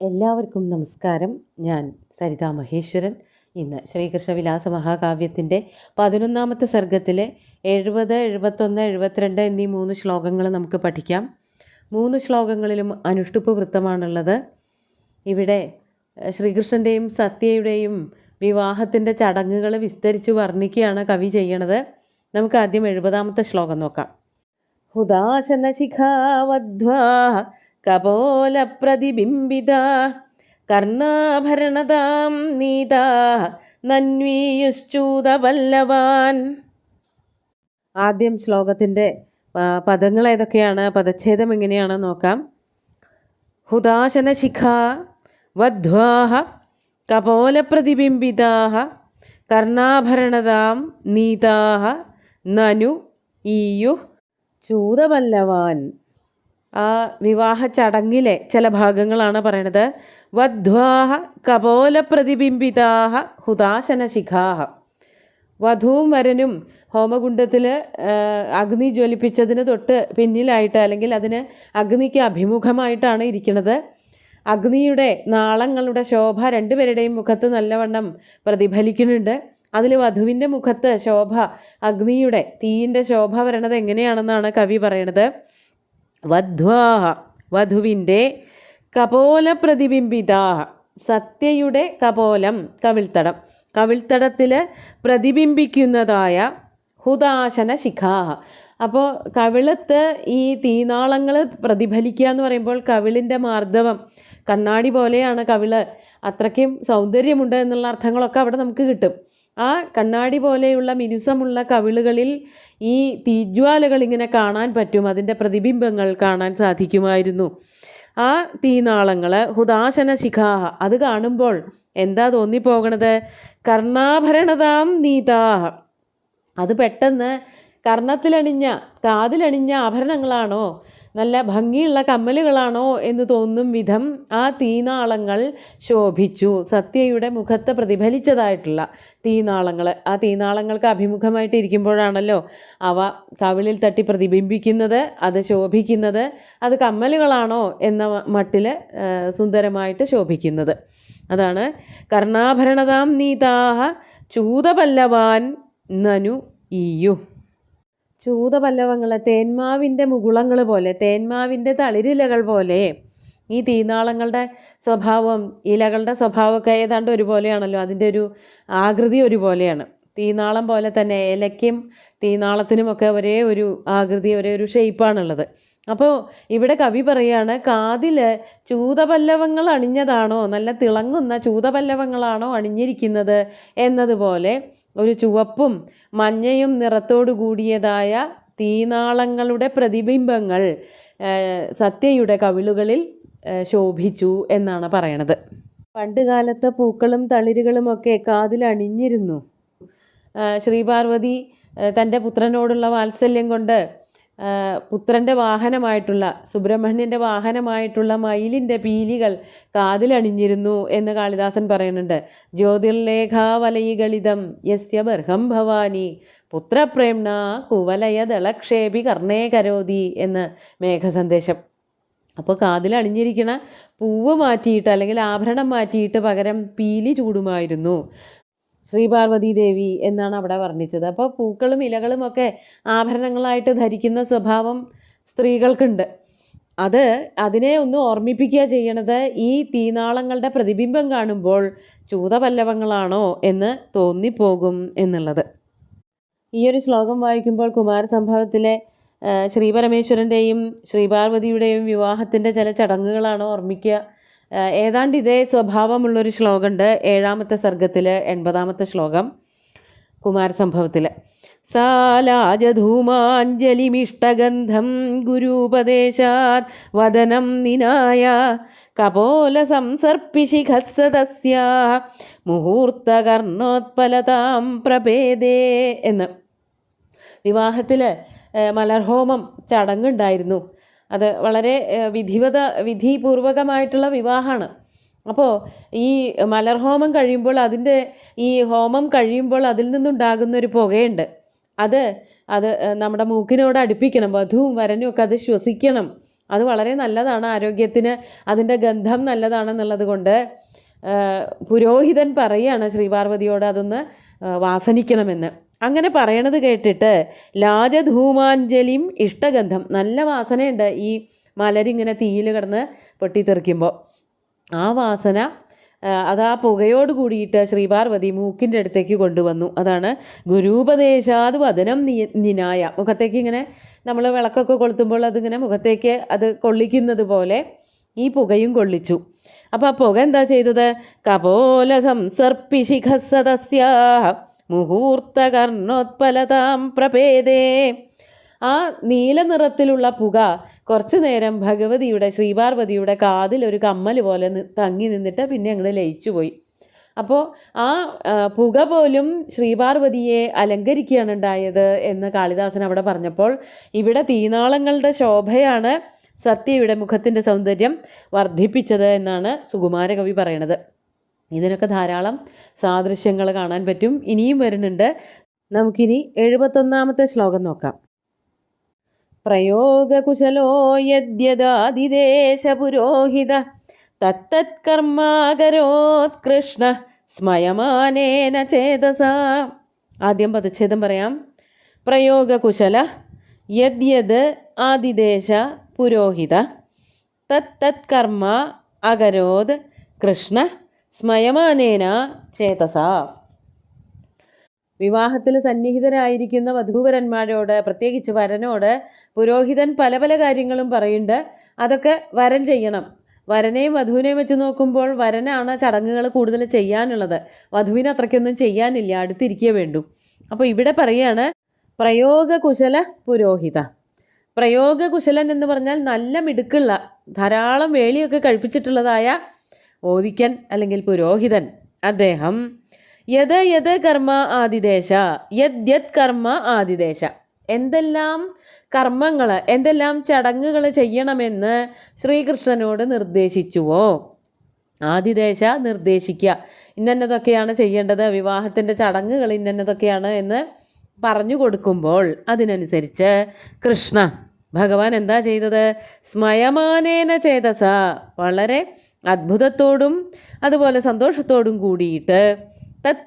എല്ലാവർക്കും നമസ്കാരം. ഞാൻ സരിതാ മഹേശ്വരൻ. ഇന്ന് ശ്രീകൃഷ്ണവിലാസ മഹാകാവ്യത്തിൻ്റെ 11ാമത്തെ സർഗത്തിലെ 70, 71, 72 എന്നീ 3 ശ്ലോകങ്ങൾ നമുക്ക് പഠിക്കാം. 3 ശ്ലോകങ്ങളിലും അനുഷ്ടുപ്പ് വൃത്തമാണുള്ളത്. ഇവിടെ ശ്രീകൃഷ്ണൻ്റെയും സത്യയുടെയും വിവാഹത്തിൻ്റെ ചടങ്ങുകൾ വിസ്തരിച്ച് വർണ്ണിക്കുകയാണ് കവി ചെയ്യണത്. നമുക്ക് ആദ്യം 70ാമത്തെ ശ്ലോകം നോക്കാം. ഹുദാശന ശിഖാവധ്വാ കപോല പ്രതിബിംബിത കർണാഭരണതാം നീതാ നന്വീയുശ്ചൂതവല്ലവാൻ. ആദ്യം ശ്ലോകത്തിൻ്റെ പദങ്ങൾ ഏതൊക്കെയാണ്, പദച്ഛേദം എങ്ങനെയാണെന്ന് നോക്കാം. ഹുദാശന ശിഖ വധ്വാഹ കപോല പ്രതിബിംബിതാഹ കർണാഭരണതാം നീതാഹ നനു ഈയു ചൂതവല്ലവാൻ. ആ വിവാഹ ചടങ്ങിലെ ചില ഭാഗങ്ങളാണ് പറയണത്. വധ്വാഹ കപോല പ്രതിബിംബിതാഹ ഹുദാശന ശിഖാഹ. വധുവും വരനും ഹോമകുണ്ഡത്തിൽ അഗ്നി ജ്വലിപ്പിച്ചതിന് തൊട്ട് പിന്നിലായിട്ട്, അല്ലെങ്കിൽ അതിന് അഗ്നിക്ക് അഭിമുഖമായിട്ടാണ് ഇരിക്കുന്നത്. അഗ്നിയുടെ നാളങ്ങളുടെ ശോഭ രണ്ടുപേരുടെയും മുഖത്ത് നല്ലവണ്ണം പ്രതിഫലിക്കുന്നുണ്ട്. അതിൽ വധുവിൻ്റെ മുഖത്ത് ശോഭ, അഗ്നിയുടെ തീയിൻ്റെ ശോഭ വരണത് എങ്ങനെയാണെന്നാണ് കവി പറയണത്. വധ്വാഹ വധുവിൻ്റെ, കപോല പ്രതിബിംബിതാഹ സത്യയുടെ കപോലം കവിൾത്തടം, കവിൾത്തടത്തിൽ പ്രതിബിംബിക്കുന്നതായ ഹുദാശന ശിഖാഹ. അപ്പോൾ കവിളത്ത് ഈ തീനാളങ്ങൾ പ്രതിഫലിക്കുക എന്ന് പറയുമ്പോൾ കവിളിൻ്റെ മാർദ്ദവം, കണ്ണാടി പോലെയാണ് കവിള്, അത്രയ്ക്കും സൗന്ദര്യമുണ്ട് എന്നുള്ള അർത്ഥങ്ങളൊക്കെ അവിടെ നമുക്ക് കിട്ടും. ആ കണ്ണാടി പോലെയുള്ള മിനുസമുള്ള കവിളുകളിൽ ഈ തീജ്വാലകൾ ഇങ്ങനെ കാണാൻ പറ്റും, അതിൻ്റെ പ്രതിബിംബങ്ങൾ കാണാൻ സാധിക്കുമായിരുന്നു. ആ തീനാളങ്ങൾ ഹുദാശന ശിഖാഹ, അത് കാണുമ്പോൾ എന്താ തോന്നിപ്പോകണത്? കർണാഭരണതാം നീതാഹ. അത് പെട്ടെന്ന് കർണത്തിലണിഞ്ഞ, കാതിലണിഞ്ഞ ആഭരണങ്ങളാണോ, നല്ല ഭംഗിയുള്ള കമ്മലുകളാണോ എന്ന് തോന്നും വിധം ആ തീനാളങ്ങൾ ശോഭിച്ചു. സത്യയുടെ മുഖത്ത് പ്രതിഫലിച്ചതായിട്ടുള്ള തീനാളങ്ങൾ, ആ തീനാളങ്ങൾക്ക് അഭിമുഖമായിട്ട് ഇരിക്കുമ്പോഴാണല്ലോ അവ കവിളിൽ തട്ടി പ്രതിബിംബിക്കുന്നത്, അത് ശോഭിക്കുന്നത്. അത് കമ്മലുകളാണോ എന്ന മട്ടിൽ സുന്ദരമായിട്ട് ശോഭിക്കുന്നത്. അതാണ് കർണാഭരണതാം നീതാഹ ചൂതപല്ലവാൻ നനു ഈയു. ചൂതപല്ലവങ്ങൾ തേന്മാവിൻ്റെ മുകുളങ്ങൾ പോലെ, തേന്മാവിൻ്റെ തളിരിലകൾ പോലെ ഈ തീനാളങ്ങളുടെ സ്വഭാവം, ഇലകളുടെ സ്വഭാവമൊക്കെ ഏതാണ്ട് ഒരുപോലെയാണല്ലോ. അതിൻ്റെ ഒരു ആകൃതി ഒരുപോലെയാണ്. തീനാളം പോലെ തന്നെ ഇലയ്ക്കും തീനാളത്തിനുമൊക്കെ ഒരേ ഒരു ആകൃതി, ഒരേ ഒരു ഷെയ്പ്പാണുള്ളത്. അപ്പോൾ ഇവിടെ കവി പറയാണ്, കാതിൽ ചൂതപല്ലവങ്ങൾ അണിഞ്ഞതാണോ, നല്ല തിളങ്ങുന്ന ചൂതപല്ലവങ്ങളാണോ അണിഞ്ഞിരിക്കുന്നത് എന്നതുപോലെ ഒരു ചുവപ്പും മഞ്ഞയും നിറത്തോടു കൂടിയതായ തീനാളങ്ങളുടെ പ്രതിബിംബങ്ങൾ സത്യയുടെ കവിളുകളിൽ ശോഭിച്ചു എന്നാണ് പറയണത്. പണ്ട് കാലത്ത് പൂക്കളും തളിരുകളുമൊക്കെ കാതിൽ അണിഞ്ഞിരുന്നു. ശ്രീപാർവതി തൻ്റെ പുത്രനോടുള്ള വാത്സല്യം കൊണ്ട് പുത്രൻ്റെ വാഹനമായിട്ടുള്ള, സുബ്രഹ്മണ്യൻ്റെ വാഹനമായിട്ടുള്ള മയിലിൻ്റെ പീലികൾ കാതിലണിഞ്ഞിരുന്നു എന്ന് കാളിദാസൻ പറയുന്നുണ്ട്. ജ്യോതിർലേഖാവലയികളിതം യസ്യ ബർഹം ഭവാനി പുത്രപ്രേംണ കുവലയദളക്ഷേപി കർണേ കരോതി എന്ന് മേഘസന്ദേശം. അപ്പോൾ കാതിലണിഞ്ഞിരിക്കണ പൂവ് മാറ്റിയിട്ട്, അല്ലെങ്കിൽ ആഭരണം മാറ്റിയിട്ട് പകരം പീലി ചൂടുമായിരുന്നു ശ്രീപാർവതി ദേവി എന്നാണ് അവിടെ വർണ്ണിച്ചത്. അപ്പോൾ പൂക്കളും ഇലകളും ഒക്കെ ആഭരണങ്ങളായിട്ട് ധരിക്കുന്ന സ്വഭാവം സ്ത്രീകൾക്കുണ്ട്. അതിനെ ഒന്ന് ഓർമ്മിപ്പിക്കുക ചെയ്യണത് ഈ തീനാളങ്ങളുടെ പ്രതിബിംബം കാണുമ്പോൾ ചൂതപല്ലവങ്ങളാണോ എന്ന് തോന്നിപ്പോകും എന്നുള്ളത്. ഈ ഒരു ശ്ലോകം വായിക്കുമ്പോൾ കുമാരസംഭവത്തിലെ ശ്രീപരമേശ്വരൻ്റെയും ശ്രീപാർവതിയുടെയും വിവാഹത്തിൻ്റെ ചില ചടങ്ങുകളാണ് ഓർമ്മിക്കുക. ഏതാണ്ട് ഇതേ സ്വഭാവമുള്ളൊരു ശ്ലോകമുണ്ട് 7ാമത്തെ സർഗത്തിൽ 80ാമത്തെ ശ്ലോകം കുമാരസംഭവത്തിൽ. സാലാജധൂമാഞ്ജലിമിഷ്ടഗന്ധം ഗുരുപദേശാത് വദനം നിനായ കപോല സംസർപ്പിശിഖസ്സതസ്യാ മുഹൂർത്തകർണോത്പലതാം പ്രഭേദേ എന്ന്. വിവാഹത്തിൽ മലർഹോമം ചടങ്ങുണ്ടായിരുന്നു. അത് വളരെ വിധിപൂർവകമായിട്ടുള്ള വിവാഹമാണ്. അപ്പോൾ ഈ മലർഹോമം കഴിയുമ്പോൾ, ഈ ഹോമം കഴിയുമ്പോൾ അതിൽ നിന്നുണ്ടാകുന്നൊരു പുകയുണ്ട്. അത് നമ്മുടെ മൂക്കിനോട് അടുപ്പിക്കണം, വധുവും വരനും ഒക്കെ അത് ശ്വസിക്കണം. അത് വളരെ നല്ലതാണ് ആരോഗ്യത്തിന്, അതിൻ്റെ ഗന്ധം നല്ലതാണെന്നുള്ളത് കൊണ്ട് പുരോഹിതൻ പറയുകയാണ് ശ്രീപാർവതിയോട് അതൊന്ന് വാസനിക്കണമെന്ന്. അങ്ങനെ പറയണത് കേട്ടിട്ട് ലാജധൂമാഞ്ജലിയും ഇഷ്ടഗന്ധം, നല്ല വാസനയുണ്ട് ഈ മലരിങ്ങനെ തീയിൽ കിടന്ന് പൊട്ടിത്തെറിക്കുമ്പോൾ. ആ വാസന അതാ പുകയോട് കൂടിയിട്ട് ശ്രീപാർവതി മൂക്കിൻ്റെ അടുത്തേക്ക് കൊണ്ടുവന്നു. അതാണ് ഗുരൂപദേശാത് വദനം നിനായ, മുഖത്തേക്ക് ഇങ്ങനെ നമ്മൾ വിളക്കൊക്കെ കൊളുത്തുമ്പോൾ അതിങ്ങനെ മുഖത്തേക്ക് അത് കൊള്ളിക്കുന്നത് പോലെ ഈ പുകയും കൊള്ളിച്ചു. അപ്പോൾ ആ പുക എന്താ ചെയ്തത്? കപോല സംസർപ്പിശിഖസദസ്യ മുഹൂർത്തകർണോത്പലതാം പ്രഭേദേ. ആ നീല നിറത്തിലുള്ള പുക കുറച്ചു നേരം ഭഗവതിയുടെ ശ്രീപാർവതിയുടെ കാതിൽ ഒരു കമ്മൽ പോലെ തങ്ങി നിന്നിട്ട് പിന്നെ അങ്ങോട്ട് ലയിച്ചു പോയി. അപ്പോൾ ആ പുക പോലും ശ്രീപാർവതിയെ അലങ്കരിക്കുകയാണ് ഉണ്ടായത് എന്ന് കാളിദാസൻ അവിടെ പറഞ്ഞപ്പോൾ ഇവിടെ തീനാളങ്ങളുടെ ശോഭയാണ് സത്യയുടെ മുഖത്തിൻ്റെ സൗന്ദര്യം വർദ്ധിപ്പിച്ചത് എന്നാണ് സുകുമാരകവി പറയണത്. ഇതിനൊക്കെ ധാരാളം സാദൃശ്യങ്ങൾ കാണാൻ പറ്റും. ഇനിയും വരുന്നുണ്ട്. നമുക്കിനി 71ാമത്തെ ശ്ലോകം നോക്കാം. പ്രയോഗകുശലോ യദ്യദാദിദേശ പുരോഹിത തത്തത്കർമാകരോത്കൃഷ്ണ സ്മയമാനേന ചേതസ. ആദ്യം പദച്ഛേദം പറയാം. പ്രയോഗകുശല യദ്യത് ആദിദേശ പുരോഹിത തത്തത്കർമ്മ അകരോത് കൃഷ്ണ സ്മയമാനേന ചേതസ. വിവാഹത്തിൽ സന്നിഹിതരായിരിക്കുന്ന വധൂവരന്മാരോട്, പ്രത്യേകിച്ച് വരനോട് പുരോഹിതൻ പല പല കാര്യങ്ങളും പറയുന്നുണ്ട്. അതൊക്കെ വരൻ ചെയ്യണം. വരനെയും വധുവിനെയും വെച്ച് നോക്കുമ്പോൾ വരനാണ് ചടങ്ങുകൾ കൂടുതൽ ചെയ്യാനുള്ളത്, വധുവിന് അത്രയ്ക്കൊന്നും ചെയ്യാനില്ല, അടുത്തിരിക്കേ വേണ്ടു. അപ്പോൾ ഇവിടെ പറയാണ് പ്രയോഗകുശല പുരോഹിത. പ്രയോഗകുശലൻ എന്ന് പറഞ്ഞാൽ നല്ല മിടുക്കുള്ള, ധാരാളം വേളിയൊക്കെ കഴിപ്പിച്ചിട്ടുള്ളതായ ഓദിക്കൻ അല്ലെങ്കിൽ പുരോഹിതൻ. അദ്ദേഹം യത് കർമ്മ ആദിദേശ, യത് കർമ്മ ആദിദേശ, എന്തെല്ലാം കർമ്മങ്ങൾ, എന്തെല്ലാം ചടങ്ങുകൾ ചെയ്യണമെന്ന് ശ്രീകൃഷ്ണനോട് നിർദ്ദേശിച്ചുവോ. ആദിദേശ നിർദ്ദേശിക്കുക, ഇന്നതൊക്കെയാണ് ചെയ്യേണ്ടത്, വിവാഹത്തിൻ്റെ ചടങ്ങുകൾ ഇന്നതൊക്കെയാണ് എന്ന് പറഞ്ഞു കൊടുക്കുമ്പോൾ അതിനനുസരിച്ച് കൃഷ്ണ ഭഗവാൻ എന്താ ചെയ്തത്? സ്മയമാനേന ചേതസ, വളരെ അത്ഭുതത്തോടും അതുപോലെ സന്തോഷത്തോടും കൂടിയിട്ട്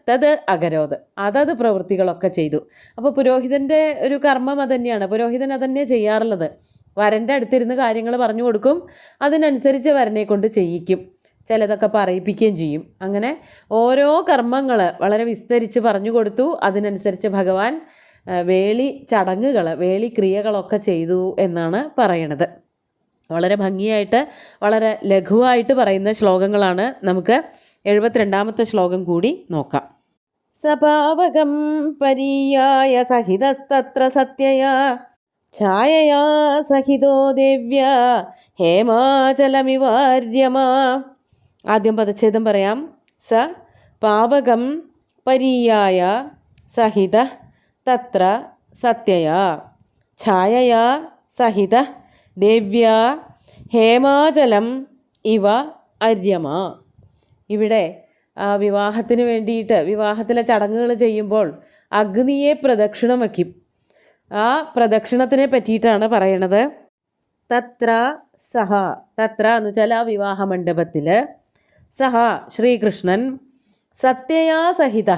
തത് അകരോത്, അതത് പ്രവൃത്തികളൊക്കെ ചെയ്തു. അപ്പോൾ പുരോഹിതൻ്റെ ഒരു കർമ്മം അതന്നെയാണ്, പുരോഹിതൻ അതന്നെ ചെയ്യാറുള്ളത്. വരൻ്റെ അടുത്തിരുന്ന് കാര്യങ്ങൾ പറഞ്ഞു കൊടുക്കും, അതിനനുസരിച്ച് വരനെ കൊണ്ട് ചെയ്യിക്കും, ചിലതൊക്കെ പറയിപ്പിക്കുകയും ചെയ്യും. അങ്ങനെ ഓരോ കർമ്മങ്ങൾ വളരെ വിസ്തരിച്ച് പറഞ്ഞു കൊടുത്തു. അതിനനുസരിച്ച് ഭഗവാൻ വേളി ചടങ്ങുകൾ, വേളി ക്രിയകളൊക്കെ ചെയ്തു എന്നാണ് പറയണത്. വളരെ ഭംഗിയായിട്ട് വളരെ ലഘുവായിട്ട് പറയുന്ന ശ്ലോകങ്ങളാണ്. നമുക്ക് 72ാമത്തെ ശ്ലോകം കൂടി നോക്കാം. സപാവകം പരീയായ സഹിതസ്തത്ര സത്യയാ ഛായയാ സഹിതോ ദേവ്യ ഹേമാചലമിവാര്യമാ. ആദ്യം പദച്ഛേദം പറയാം. സ പാവകം പരീയായ സഹിത തത്ര സത്യയാ ഛായയാ സഹിത ദേവ്യ ഹേമാചലം ഇവ അര്യമാ. ഇവിടെ വിവാഹത്തിന് വേണ്ടിയിട്ട്, വിവാഹത്തിലെ ചടങ്ങുകൾ ചെയ്യുമ്പോൾ അഗ്നിയെ പ്രദക്ഷിണം വയ്ക്കും. ആ പ്രദക്ഷിണത്തിനെ പറ്റിയിട്ടാണ് പറയണത്. തത്ര സഹ, തത്ര എന്ന് വെച്ചാൽ ആ വിവാഹ മണ്ഡപത്തിൽ, സഹ ശ്രീകൃഷ്ണൻ സത്യയാ സഹിത,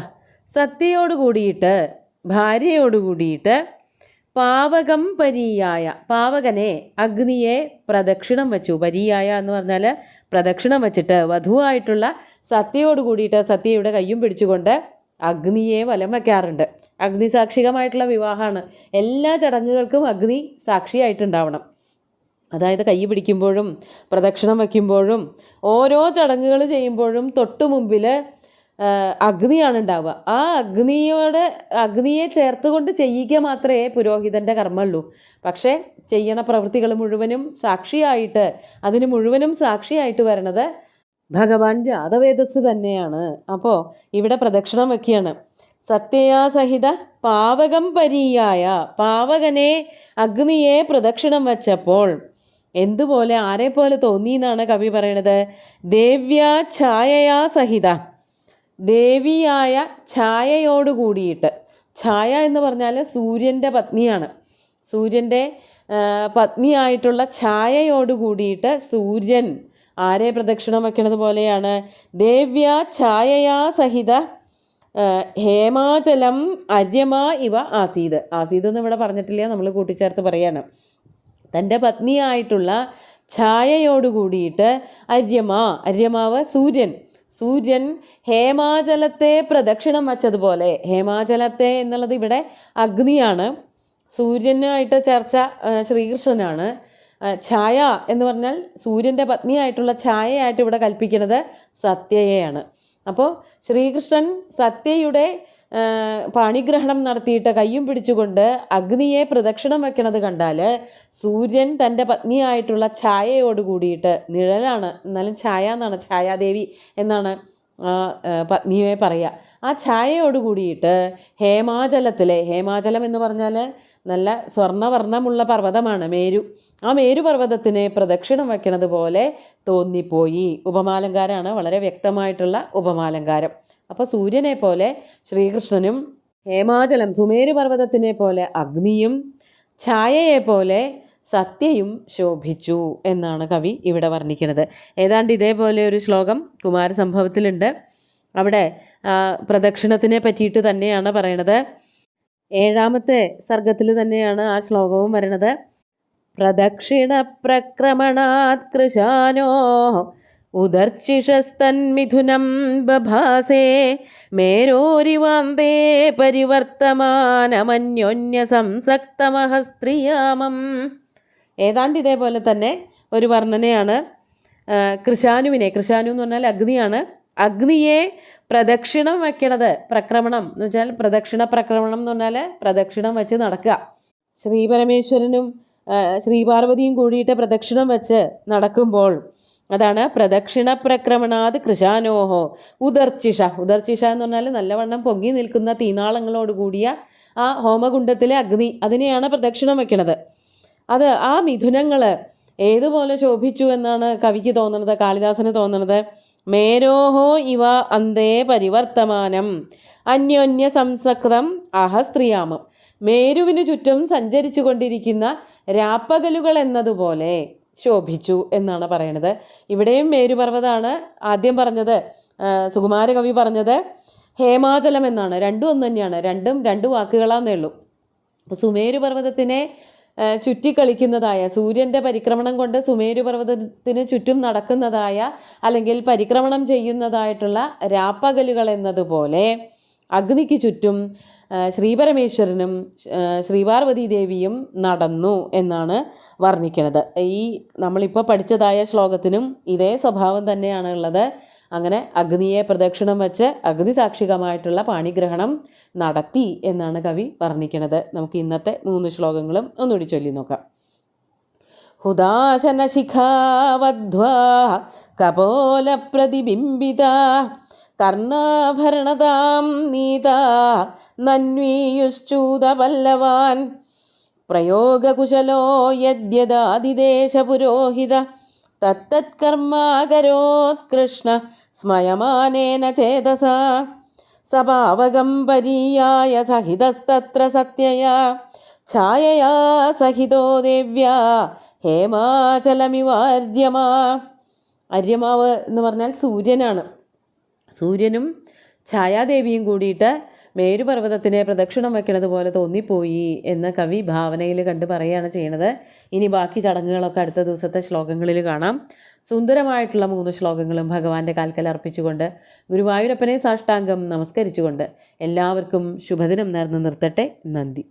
സത്യയോട് കൂടിയിട്ട്, ഭാര്യയോട് കൂടിയിട്ട്, പാവകം പരീയായ, പാവകനെ അഗ്നിയെ പ്രദക്ഷിണം വച്ചു. പരീയായ എന്ന് പറഞ്ഞാൽ പ്രദക്ഷിണം വച്ചിട്ട് വധുവായിട്ടുള്ള സത്യയോട് കൂടിയിട്ട് സത്യയുടെ കയ്യും പിടിച്ചുകൊണ്ട് അഗ്നിയെ വലം വയ്ക്കാറുണ്ട്. അഗ്നി സാക്ഷികമായിട്ടുള്ള വിവാഹമാണ്. എല്ലാ ചടങ്ങുകൾക്കും അഗ്നി സാക്ഷിയായിട്ടുണ്ടാവണം. അതായത് കൈ പിടിക്കുമ്പോഴും പ്രദക്ഷിണം വയ്ക്കുമ്പോഴും ഓരോ ചടങ്ങുകൾ ചെയ്യുമ്പോഴും തൊട്ടു മുമ്പിൽ അഗ്നിയാണ് ഉണ്ടാവുക. ആ അഗ്നിയെ ചേർത്തുകൊണ്ട് ചെയ്യിക്കുക മാത്രമേ പുരോഹിതൻ്റെ കർമ്മമുള്ളൂ. പക്ഷേ ചെയ്യണ പ്രവൃത്തികൾ മുഴുവനും സാക്ഷിയായിട്ട്, അതിന് മുഴുവനും സാക്ഷിയായിട്ട് വരണത് ഭഗവാൻ ജാതവേദസ് തന്നെയാണ്. അപ്പോൾ ഇവിടെ പ്രദക്ഷിണം വയ്ക്കുകയാണ്. സത്യയാ സഹിത പാവകം പരീയായ, പാവകനെ അഗ്നിയെ പ്രദക്ഷിണം വച്ചപ്പോൾ എന്തുപോലെ, ആരെപ്പോലെ തോന്നി എന്നാണ് കവി പറയണത്. ദേവ്യാ ഛായയാ സഹിത, ദേവിയായ ഛായയോട് കൂടിയിട്ട്. ഛായ എന്ന് പറഞ്ഞാൽ സൂര്യൻ്റെ പത്നിയാണ്. സൂര്യൻ്റെ പത്നിയായിട്ടുള്ള ഛായയോട് കൂടിയിട്ട് സൂര്യൻ ആരെ പ്രദക്ഷിണം വയ്ക്കുന്നത് പോലെയാണ്. ദേവ്യ ഛായയാ സഹിത ഹേമാചലം അര്യമാ ഇവ ആസീത്. ആസീത് എന്ന് ഇവിടെ പറഞ്ഞിട്ടില്ല, നമ്മൾ കൂട്ടിച്ചേർത്ത് പറയാണ്. തൻ്റെ പത്നിയായിട്ടുള്ള ഛായയോട് കൂടിയിട്ട് അര്യമാവ് സൂര്യൻ ഹേമാചലത്തെ പ്രദക്ഷിണം വച്ചതുപോലെ. ഹേമാചലത്തെ എന്നുള്ളത് ഇവിടെ അഗ്നിയാണ്, സൂര്യനായിട്ട് ചേർച്ച ശ്രീകൃഷ്ണനാണ്. ഛായ എന്ന് പറഞ്ഞാൽ സൂര്യൻ്റെ പത്നിയായിട്ടുള്ള ഛായയായിട്ട് ഇവിടെ കൽപ്പിക്കുന്നത് സത്യയെയാണ്. അപ്പോൾ ശ്രീകൃഷ്ണൻ സത്യയുടെ പാണിഗ്രഹണം നടത്തിയിട്ട് കയ്യും പിടിച്ചുകൊണ്ട് അഗ്നിയെ പ്രദക്ഷിണം വയ്ക്കണത് കണ്ടാൽ സൂര്യൻ തൻ്റെ പത്നിയായിട്ടുള്ള ഛായയോട് കൂടിയിട്ട്, നിഴലാണ് എന്നാലും ഛായ എന്നാണ്, ഛായാദേവി എന്നാണ് പത്നിയെ പറയുക. ആ ഛായയോട് കൂടിയിട്ട് ഹേമാചലം എന്ന് പറഞ്ഞാൽ നല്ല സ്വർണ്ണവർണ്ണമുള്ള പർവ്വതമാണ് മേരു. ആ മേരു പർവ്വതത്തിനെ പ്രദക്ഷിണം വയ്ക്കണത് പോലെ തോന്നിപ്പോയി. ഉപമാലങ്കാരമാണ്, വളരെ വ്യക്തമായിട്ടുള്ള ഉപമാലങ്കാരം. അപ്പോൾ സൂര്യനെ പോലെ ശ്രീകൃഷ്ണനും ഹേമാചലം സുമേരു പർവ്വതത്തിനെ പോലെ അഗ്നിയും ഛായയെ പോലെ സത്യയും ശോഭിച്ചു എന്നാണ് കവി ഇവിടെ വർണ്ണിക്കുന്നത്. ഏതാണ്ട് ഇതേപോലെ ഒരു ശ്ലോകം കുമാരസംഭവത്തിലുണ്ട്. അവിടെ പ്രദക്ഷിണത്തിനെ പറ്റിയിട്ട് തന്നെയാണ് പറയണത്. 7ാമത്തെ സർഗത്തിൽ തന്നെയാണ് ആ ശ്ലോകവും വരുന്നത്. പ്രദക്ഷിണ പ്രക്രമണാത് കൃശാനോ ഉദർച്ചിഷസ്തന്മിഥുനം ബഭാസേ മേരോരിവാന്തേ പരിവർത്തമാനമന്യോന്യ സംസക്തമഹസ്ത്രിയാമം. ഏതാണ്ട് ഇതേപോലെ തന്നെ ഒരു വർണ്ണനയാണ് കൃശാനു എന്ന് പറഞ്ഞാൽ അഗ്നിയാണ്. അഗ്നിയെ പ്രദക്ഷിണം വയ്ക്കണത്, പ്രക്രമണം എന്ന് വെച്ചാൽ പ്രക്രമണം എന്ന് പറഞ്ഞാൽ പ്രദക്ഷിണം വെച്ച് നടക്കുക. ശ്രീപരമേശ്വരനും ശ്രീപാർവതിയും കൂടിയിട്ട് പ്രദക്ഷിണം വെച്ച് നടക്കുമ്പോൾ അതാണ് പ്രദക്ഷിണ പ്രക്രമണാത് കൃശാനോഹോ ഉദർച്ചിഷ എന്ന് പറഞ്ഞാൽ നല്ലവണ്ണം പൊങ്ങി നിൽക്കുന്ന തീനാളങ്ങളോട് കൂടിയ ആ ഹോമകുണ്ഡത്തിലെ അഗ്നി, അതിനെയാണ് പ്രദക്ഷിണം വയ്ക്കണത്. അത് ആ മിഥുനങ്ങൾ ഏതുപോലെ ശോഭിച്ചു എന്നാണ് കവിക്ക് തോന്നുന്നത്, കാളിദാസന് തോന്നുന്നത്. മേരോഹോ ഇവ അന്തേ പരിവർത്തമാനം അന്യോന്യ സംസക്തം അഹസ്ത്രിയാമം. മേരുവിന് ചുറ്റും സഞ്ചരിച്ചു കൊണ്ടിരിക്കുന്ന രാപ്പകലുകൾ എന്നതുപോലെ ശോഭിച്ചു എന്നാണ് പറയണത്. ഇവിടെയും മേരുപർവ്വതമാണ് ആദ്യം പറഞ്ഞത്. സുകുമാരകവി പറഞ്ഞത് ഹേമാചലം എന്നാണ്. രണ്ടും ഒന്ന് തന്നെയാണ്, രണ്ട് വാക്കുകളാന്നേ ഉള്ളൂ. അപ്പോൾ സുമേരു പർവ്വതത്തിനെ ചുറ്റിക്കളിക്കുന്നതായ, സൂര്യൻ്റെ പരിക്രമണം കൊണ്ട് സുമേരു പർവ്വതത്തിന് ചുറ്റും നടക്കുന്നതായ അല്ലെങ്കിൽ പരിക്രമണം ചെയ്യുന്നതായിട്ടുള്ള രാപ്പകലുകൾ എന്നതുപോലെ അഗ്നിക്ക് ചുറ്റും ശ്രീപരമേശ്വരനും ശ്രീപാർവതി ദേവിയും നടന്നു എന്നാണ് വർണ്ണിക്കുന്നത്. ഈ നമ്മളിപ്പോൾ പഠിച്ചതായ ശ്ലോകത്തിനും ഇതേ സ്വഭാവം തന്നെയാണ് ഉള്ളത്. അങ്ങനെ അഗ്നിയെ പ്രദക്ഷിണം വെച്ച് അഗ്നിസാക്ഷികമായിട്ടുള്ള പാണിഗ്രഹണം നടത്തി എന്നാണ് കവി വർണ്ണിക്കുന്നത്. നമുക്ക് ഇന്നത്തെ 3 ശ്ലോകങ്ങളും ഒന്നുകൂടി ചൊല്ലി നോക്കാം. ഹുദാശനശിഖാവധ്വാ കപോല പ്രതിബിംബിത കർണാഭരണതാം നീതാ നന്വീയുശ്ചൂതപല്ലവാൻ പ്രയോഗകുശലോ യദ്യദാദിദേശപുരോഹിത തത്തത്കർമാകരോത്കൃഷ്ണ സ്മയമാനേന ചേതസാ സപാവകം പരീയായ സഹിതസ്തത്ര സത്യയാ ഛായയാ സഹിതോ ദേവ്യാ ഹേമാചലമിവാര്യമാ. അര്യമാവ് എന്ന് പറഞ്ഞാൽ സൂര്യനാണ്. സൂര്യനും ഛായാദേവിയും കൂടിയിട്ട് മേരുപർവ്വതത്തിനെ പ്രദക്ഷിണം വയ്ക്കുന്നത് പോലെ തോന്നിപ്പോയി എന്ന് കവി ഭാവനയിൽ കണ്ട് പറയുകയാണ് ചെയ്യുന്നത്. ഇനി ബാക്കി ചടങ്ങുകളൊക്കെ അടുത്ത ദിവസത്തെ ശ്ലോകങ്ങളിൽ കാണാം. സുന്ദരമായിട്ടുള്ള 3 ശ്ലോകങ്ങളും ഭഗവാന്റെ കാൽക്കൽ അർപ്പിച്ചുകൊണ്ട് ഗുരുവായൂരപ്പനെ സാഷ്ടാംഗം നമസ്കരിച്ചുകൊണ്ട് എല്ലാവർക്കും ശുഭദിനം നേർന്ന് നിർത്തട്ടെ. നന്ദി.